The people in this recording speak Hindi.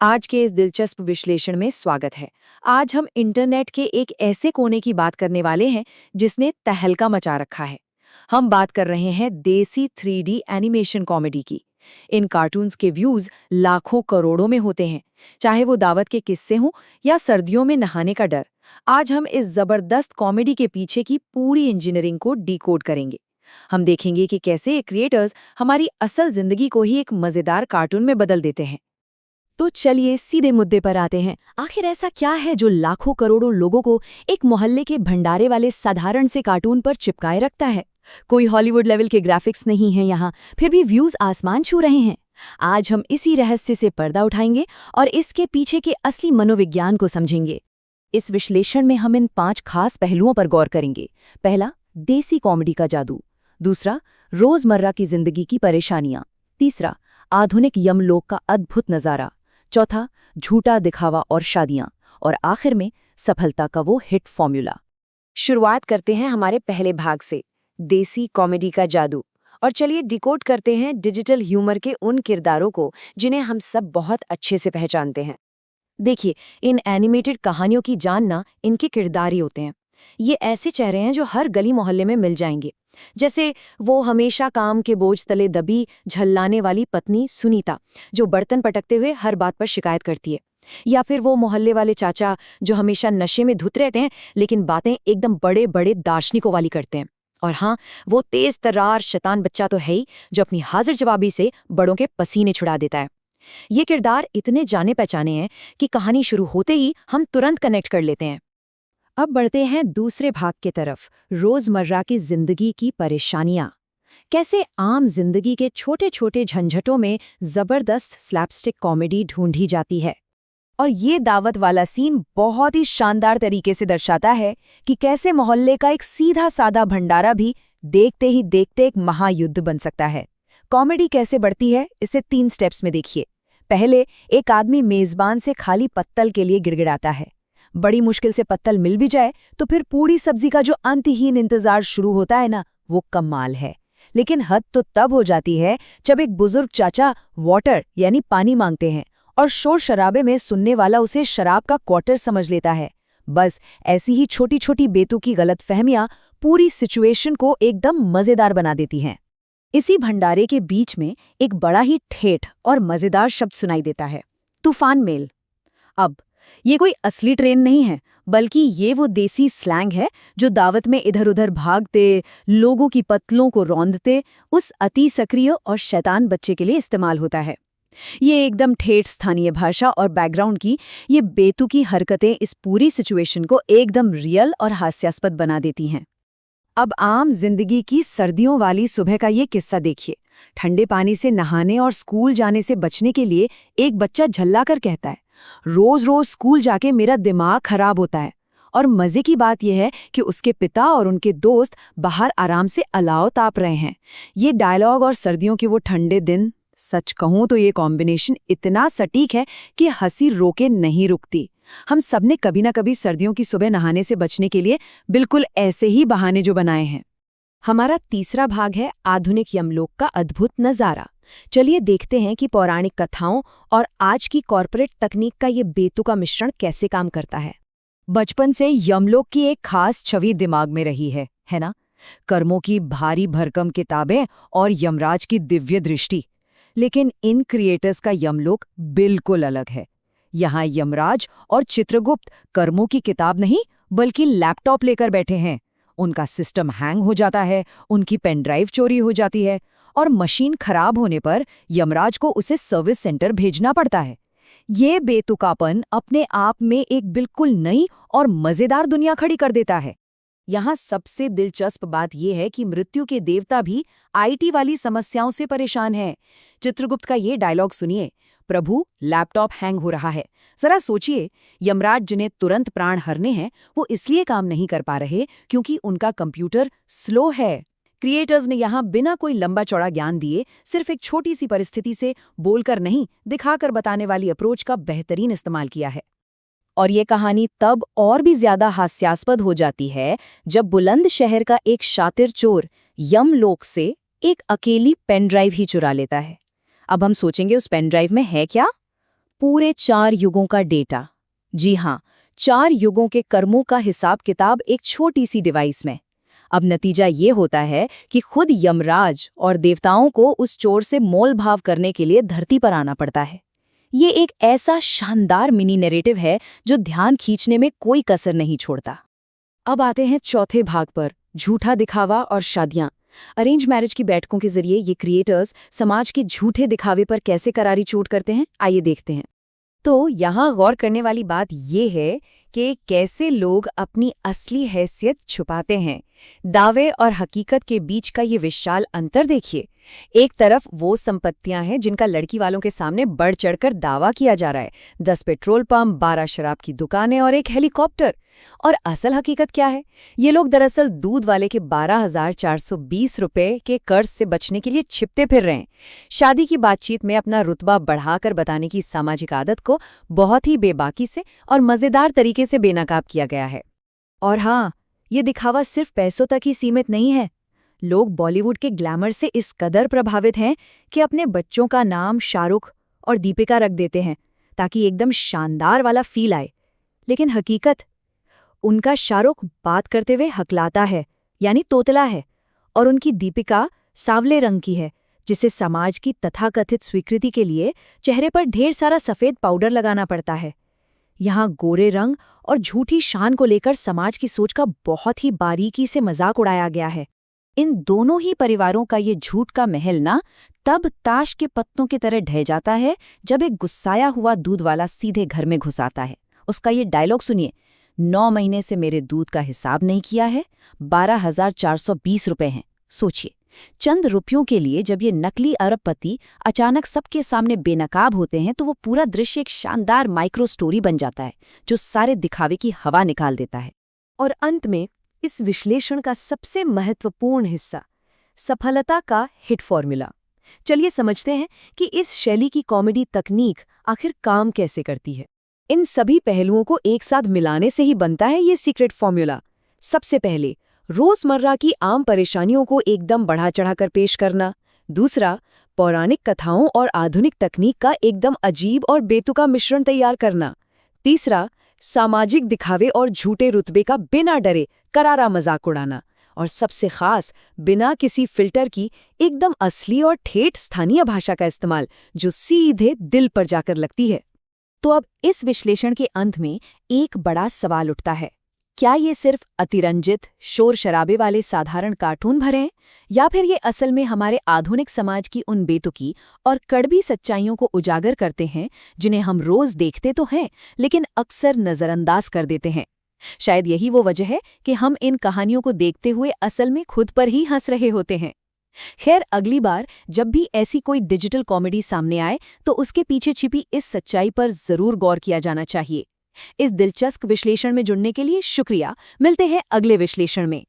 आज के इस दिलचस्प विश्लेषण में स्वागत है। आज हम इंटरनेट के एक ऐसे कोने की बात करने वाले हैं जिसने तहलका मचा रखा है। हम बात कर रहे हैं देसी 3D एनिमेशन कॉमेडी की। इन कार्टून्स के व्यूज लाखों करोड़ों में होते हैं, चाहे वो दावत के किस्से हों या सर्दियों में नहाने का डर। आज हम इस जबरदस्त कॉमेडी के पीछे की पूरी इंजीनियरिंग को डिकोड करेंगे। हम देखेंगे कि कैसे ये क्रिएटर्स हमारी असल जिंदगी को ही एक मजेदार कार्टून में बदल देते हैं। तो चलिए सीधे मुद्दे पर आते हैं। आखिर ऐसा क्या है जो लाखों करोड़ों लोगों को एक मोहल्ले के भंडारे वाले साधारण से कार्टून पर चिपकाए रखता है? कोई हॉलीवुड लेवल के ग्राफिक्स नहीं है यहाँ, फिर भी व्यूज आसमान छू रहे हैं। आज हम इसी रहस्य से पर्दा उठाएंगे और इसके पीछे के असली मनोविज्ञान को समझेंगे। इस विश्लेषण में हम इन 5 खास पहलुओं पर गौर करेंगे। पहला, देसी कॉमेडी का जादू। दूसरा, रोजमर्रा की जिंदगी की परेशानियां। तीसरा, आधुनिक यमलोक का अद्भुत नजारा। चौथा, झूठा दिखावा और शादियां। और आखिर में सफलता का वो हिट फॉर्मूला। शुरुआत करते हैं हमारे पहले भाग से, देसी कॉमेडी का जादू। और चलिए डिकोड करते हैं डिजिटल ह्यूमर के उन किरदारों को जिन्हें हम सब बहुत अच्छे से पहचानते हैं। देखिए, इन एनिमेटेड कहानियों की जान ना इनके किरदार ही होते हैं। ये ऐसे चेहरे हैं जो हर गली मोहल्ले में मिल जाएंगे। जैसे वो हमेशा काम के बोझ तले दबी झल्लाने वाली पत्नी सुनीता, जो बर्तन पटकते हुए हर बात पर शिकायत करती है। या फिर वो मोहल्ले वाले चाचा जो हमेशा नशे में धुत रहते हैं लेकिन बातें एकदम बड़े बड़े दार्शनिकों वाली करते हैं। और हाँ, वो तेज तर्रार शैतान बच्चा तो है ही, जो अपनी हाजिर जवाबी से बड़ों के पसीने छुड़ा देता है। ये किरदार इतने जाने पहचाने हैं कि कहानी शुरू होते ही हम तुरंत कनेक्ट कर लेते हैं। अब बढ़ते हैं दूसरे भाग की तरफ, रोजमर्रा की जिंदगी की परेशानियां। कैसे आम जिंदगी के छोटे छोटे झंझटों में जबरदस्त स्लैपस्टिक कॉमेडी ढूंढी जाती है। और ये दावत वाला सीन बहुत ही शानदार तरीके से दर्शाता है कि कैसे मोहल्ले का एक सीधा साधा भंडारा भी देखते ही देखते एक महायुद्ध बन सकता है। कॉमेडी कैसे बढ़ती है, इसे 3 स्टेप्स में देखिए। पहले, एक आदमी मेजबान से खाली पत्तल के लिए गिड़गिड़ाता है। बड़ी मुश्किल से पत्तल मिल भी जाए तो फिर पूरी सब्जी का जो अंतहीन इंतजार शुरू होता है ना, वो कमाल है। लेकिन हद तो तब हो जाती है जब एक बुजुर्ग चाचा वाटर यानी पानी मांगते हैं और शोर शराबे में सुनने वाला उसे शराब का क्वार्टर समझ लेता है। बस ऐसी ही छोटी छोटी बेतुकी गलतफहमियां पूरी सिचुएशन को एकदम मजेदार बना देती हैं। इसी भंडारे के बीच में एक बड़ा ही ठेठ और मजेदार शब्द सुनाई देता है, तूफान मेल। अब ये कोई असली ट्रेन नहीं है, बल्कि ये वो देसी स्लैंग है जो दावत में इधर उधर भागते, लोगों की पतलों को रौंदते उस अति सक्रिय और शैतान बच्चे के लिए इस्तेमाल होता है। ये एकदम ठेठ स्थानीय भाषा और बैकग्राउंड की ये बेतुकी हरकतें इस पूरी सिचुएशन को एकदम रियल और हास्यास्पद बना देती हैं। अब आम जिंदगी की सर्दियों वाली सुबह का ये किस्सा देखिए। ठंडे पानी से नहाने और स्कूल जाने से बचने के लिए एक बच्चा झल्लाकर कहता है, रोज रोज स्कूल जाके मेरा दिमाग खराब होता है। और मजे की बात यह है कि उसके पिता और उनके दोस्त बाहर आराम से अलाव ताप रहे हैं। ये डायलॉग और सर्दियों के वो ठंडे दिन, सच कहूं तो ये कॉम्बिनेशन इतना सटीक है कि हंसी रोके नहीं रुकती। हम सबने कभी ना कभी सर्दियों की सुबह नहाने से बचने के लिए बिल्कुल ऐसे ही बहाने जो बनाए हैं। हमारा तीसरा भाग है आधुनिक यमलोक का अद्भुत नजारा। चलिए देखते हैं कि पौराणिक कथाओं और आज की कॉर्पोरेट तकनीक का ये बेतुका मिश्रण कैसे काम करता है। बचपन से यमलोक की एक खास छवि दिमाग में रही है ना? कर्मों की भारी भरकम किताबें और यमराज की दिव्य दृष्टि। लेकिन इन क्रिएटर्स का यमलोक बिल्कुल अलग है। यहाँ यमराज और चित्रगुप्त कर्मों की किताब नहीं बल्कि लैपटॉप लेकर बैठे हैं। उनका सिस्टम हैंग हो जाता है, उनकी पेन ड्राइव चोरी हो जाती है और मशीन खराब होने पर यमराज को उसे सर्विस सेंटर भेजना पड़ता है। ये बेतुकापन अपने आप में एक बिल्कुल नई और मजेदार दुनिया खड़ी कर देता है। यहाँ सबसे दिलचस्प बात यह है कि मृत्यु के देवता भी आईटी वाली समस्याओं से परेशान हैं। चित्रगुप्त का ये डायलॉग सुनिए, प्रभु लैपटॉप हैंग हो रहा है। जरा सोचिए, यमराज जिन्हें तुरंत प्राण हरने हैं वो इसलिए काम नहीं कर पा रहे क्योंकि उनका कंप्यूटर स्लो है। क्रिएटर्स ने यहाँ बिना कोई लंबा चौड़ा ज्ञान दिए सिर्फ एक छोटी सी परिस्थिति से बोलकर नहीं, दिखाकर बताने वाली अप्रोच का बेहतरीन इस्तेमाल किया है। और ये कहानी तब और भी ज्यादा हास्यास्पद हो जाती है जब बुलंद शहर का एक शातिर चोर यमलोक से एक अकेली पेन ड्राइव ही चुरा लेता है। अब हम सोचेंगे उस पेन ड्राइव में है क्या? पूरे 4 युगों का डेटा। जी हाँ, 4 युगों के कर्मों का हिसाब किताब एक छोटी सी डिवाइस में। अब नतीजा ये होता है कि खुद यमराज और देवताओं को उस चोर से मोल भाव करने के लिए धरती पर आना पड़ता है। ये एक ऐसा शानदार मिनी नैरेटिव है जो ध्यान खींचने में कोई कसर नहीं छोड़ता। अब आते हैं चौथे भाग पर, झूठा दिखावा और शादियां। अरेंज मैरिज की बैठकों के जरिए ये क्रिएटर्स समाज के झूठे दिखावे पर कैसे करारी चोट करते हैं, आइए देखते हैं। तो यहाँ गौर करने वाली बात ये है कि कैसे लोग अपनी असली हैसियत छुपाते हैं। दावे और हकीकत के बीच का ये विशाल अंतर देखिए। एक तरफ वो संपत्तियां हैं जिनका लड़की वालों के सामने बढ़ चढ़कर दावा किया जा रहा है, 10 पेट्रोल पंप, 12 शराब की दुकानें और एक हेलीकॉप्टर। और असल हकीकत क्या है? ये लोग दरअसल दूध वाले के 12,420 रुपए के कर्ज से बचने के लिए छिपते फिर रहे हैं। शादी की बातचीत में अपना रुतबा बढ़ाकर बताने की सामाजिक आदत को बहुत ही बेबाकी से और मजेदार तरीके से बेनकाब किया गया है। और हाँ, ये दिखावा सिर्फ पैसों तक ही सीमित नहीं है। लोग बॉलीवुड के ग्लैमर से इस कदर प्रभावित हैं कि अपने बच्चों का नाम शाहरुख और दीपिका रख देते हैं ताकि एकदम शानदार वाला फील आए। लेकिन हकीकत, उनका शाहरुख बात करते हुए हकलाता है, यानी तोतला है, और उनकी दीपिका सांवले रंग की है, जिसे समाज की तथाकथित स्वीकृति के लिए चेहरे पर ढेर सारा सफेद पाउडर लगाना पड़ता है। यहाँ गोरे रंग और झूठी शान को लेकर समाज की सोच का बहुत ही बारीकी से मजाक उड़ाया गया है। इन दोनों ही परिवारों का ये झूठ का महल ना तब ताश के पत्तों की तरह ढह जाता है जब एक गुस्साया हुआ दूध वाला सीधे घर में घुस आता है। उसका ये डायलॉग सुनिए, 9 महीने से मेरे दूध का हिसाब नहीं किया है, 12,420 रुपए हैं। सोचिए, चंद रुपयों के लिए जब ये नकली अरबपति अचानक सबके सामने बेनकाब होते हैं तो वो पूरा दृश्य एक शानदार माइक्रो स्टोरी बन जाता है जो सारे दिखावे की हवा निकाल देता है। और अंत में इस विश्लेषण का सबसे महत्वपूर्ण हिस्सा, सफलता का हिट फॉर्मूला। चलिए समझते हैं कि इस शैली की कॉमेडी तकनीक आखिर काम कैसे करती है। इन सभी पहलुओं को एक साथ मिलाने से ही बनता है ये सीक्रेट फॉर्मूला। सबसे पहले, रोजमर्रा की आम परेशानियों को एकदम बढ़ा चढ़ाकर पेश करना। दूसरा, पौराणिक कथाओं और आधुनिक तकनीक का एकदम अजीब और बेतुका मिश्रण तैयार करना। तीसरा, सामाजिक दिखावे और झूठे रुतबे का बिना डरे करारा मजाक उड़ाना। और सबसे खास, बिना किसी फिल्टर की एकदम असली और ठेठ स्थानीय भाषा का इस्तेमाल जो सीधे दिल पर जाकर लगती है। तो अब इस विश्लेषण के अंत में एक बड़ा सवाल उठता है, क्या ये सिर्फ अतिरंजित शोर शराबे वाले साधारण कार्टून भरे हैं, या फिर ये असल में हमारे आधुनिक समाज की उन बेतुकी और कड़वी सच्चाइयों को उजागर करते हैं जिन्हें हम रोज देखते तो हैं लेकिन अक्सर नजरअंदाज कर देते हैं? शायद यही वो वजह है कि हम इन कहानियों को देखते हुए असल में खुद पर ही हंस रहे होते हैं। खैर, अगली बार जब भी ऐसी कोई डिजिटल कॉमेडी सामने आए तो उसके पीछे छिपी इस सच्चाई पर जरूर गौर किया जाना चाहिए। इस दिलचस्प विश्लेषण में जुड़ने के लिए शुक्रिया। मिलते हैं अगले विश्लेषण में।